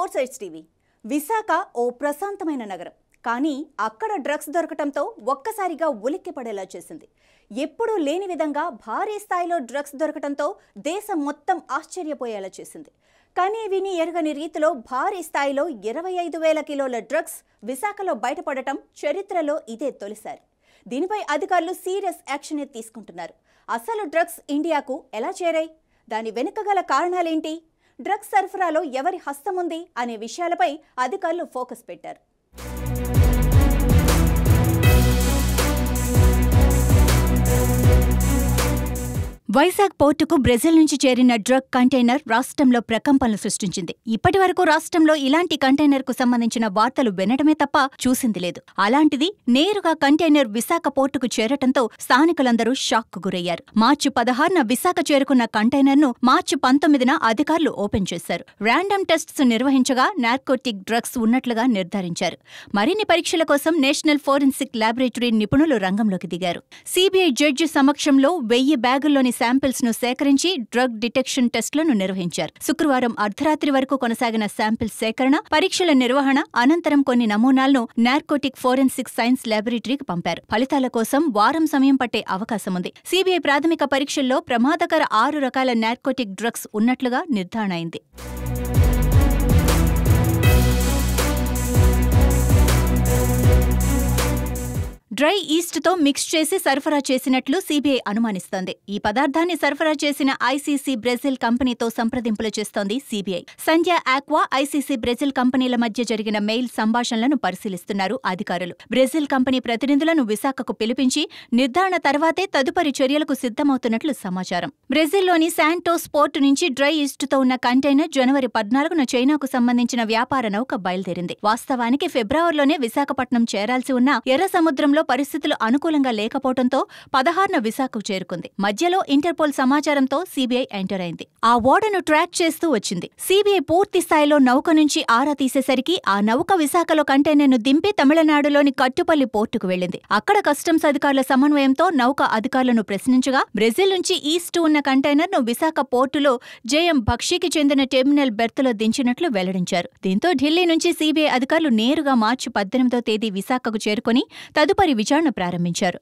Four sides TV. Visakha ఓ ప్రశాంతమైన నగరం. కానీ అక్కడ డ్రగ్స్ దొరకటంతో ఒక్కసారిగా ఉలిక్కిపడేలా చేసింది. ఎప్పుడూ లేని విధంగా భారీ స్థాయిలో డ్రగ్స్ దొరకటంతో దేశం మొత్తం ఆశ్చర్యపోయేలా చేసింది. కానీ విని ఎరగని రీతిలో భారీ స్థాయిలో 25,000 కిలోల డ్రగ్స్ విశాఖలో బయటపడటం చరిత్రలో ఇదే తొలిసారి. దీనిపై అధికారులు సీరియస్ యాక్షన్ తీసుకుంటున్నారు. అసలు డ్రగ్స్ ఇండియాకు ఎలా చేరాయి? దాని వెనుక గల కారణాలేంటి? డ్రగ్స్ సరఫరాలో ఎవరి హస్తం ఉంది అనే విషయాలపై అధికారులు ఫోకస్ పెట్టారు. వైజాగ్ పోర్టుకు బ్రెజిల్ నుంచి చేరిన డ్రగ్ కంటైనర్ రాష్ట్రంలో ప్రకంపనలు సృష్టించింది. ఇప్పటి వరకు రాష్ట్రంలో ఇలాంటి కంటైనర్ కు సంబంధించిన వార్తలు వినడమే తప్ప చూసింది లేదు. అలాంటిది నేరుగా కంటైనర్ విశాఖ పోర్టుకు చేరటంతో స్థానికులందరూ షాక్ కు గురయ్యారు. మార్చి 16న విశాఖ చేరుకున్న కంటైనర్ ను మార్చి 19న అధికారులు ఓపెన్ చేశారు. ర్యాండమ్ టెస్ట్స్ నిర్వహించగా నార్కోటిక్ డ్రగ్స్ ఉన్నట్లుగా నిర్ధారించారు. మరిన్ని పరీక్షల కోసం నేషనల్ ఫోరెన్సిక్ ల్యాబొరేటరీ నిపుణులు రంగంలోకి దిగారు. సిబిఐ జడ్జి సమక్షంలో 1000 బ్యాగుల్లోని శాంపిల్స్ ను సేకరించి డ్రగ్ డిటెక్షన్ టెస్టులను నిర్వహించారు. శుక్రవారం అర్ధరాత్రి వరకు కొనసాగిన శాంపిల్స్ సేకరణ, పరీక్షల నిర్వహణ అనంతరం కొన్ని నమూనాలను నార్కోటిక్ ఫోరెన్సిక్ సైన్స్ ల్యాబొరేటరీకి పంపారు. ఫలితాల కోసం వారం సమయం పట్టే అవకాశం ఉంది. సిబిఐ ప్రాథమిక పరీక్షల్లో ప్రమాదకర 6 రకాల నార్కోటిక్ డ్రగ్స్ ఉన్నట్లుగా నిర్ధారణ అయింది. డ్రై ఈస్ట్తో మిక్స్ చేసి సరఫరా చేసినట్లు సిబిఐ అనుమానిస్తోంది. ఈ పదార్థాన్ని సరఫరా చేసిన ఐసీసీ బ్రెజిల్ కంపెనీతో సంప్రదింపులు చేస్తోంది సిబిఐ. సంధ్య ఆక్వా, ఐసీసీ బ్రెజిల్ కంపెనీల మధ్య జరిగిన మెయిల్ సంభాషణలను పరిశీలిస్తున్నారు అధికారులు. బ్రెజిల్ కంపెనీ ప్రతినిధులను విశాఖకు పిలిపించి నిర్ధారణ తర్వాతే తదుపరి చర్యలకు సిద్ధమవుతున్నట్లు సమాచారం. బ్రెజిల్లోని శాంటోస్ పోర్టు నుంచి డ్రై ఈస్ట్తో ఉన్న కంటైనర్ జనవరి 14న చైనాకు సంబంధించిన వ్యాపార నౌక బయలుదేరింది. వాస్తవానికి ఫిబ్రవరిలోనే విశాఖపట్నం చేరాల్సి ఉన్న ఎర్ర సముద్రంలో పరిస్థితులు అనుకూలంగా లేకపోవడంతో 16న విశాఖకు చేరుకుంది. మధ్యలో ఇంటర్పోల్ సమాచారంతో సిబిఐ ఎంటర్ అయింది. ఆ ఓడను ట్రాక్ చేస్తూ వచ్చింది. సిబిఐ పూర్తి స్థాయిలో నౌక నుంచి ఆరా తీసేసరికి ఆ నౌక విశాఖలో కంటైనర్ను దింపి తమిళనాడులోని కట్టుపల్లి పోర్టుకు వెళ్లింది. అక్కడ కస్టమ్స్ అధికారుల సమన్వయంతో నౌక అధికారులను ప్రశ్నించగా బ్రెజిల్ నుంచి ఈస్ట్ ఉన్న కంటైనర్ను విశాఖ పోర్టులో జేఎం బక్షికి చెందిన టెర్మినల్ బెర్త్లో దించినట్లు వెల్లడించారు. దీంతో ఢిల్లీ నుంచి సిబిఐ అధికారులు నేరుగా మార్చి 18వ తేదీ విశాఖకు చేరుకుని తదుపరి విచారణ ప్రారంభించారు.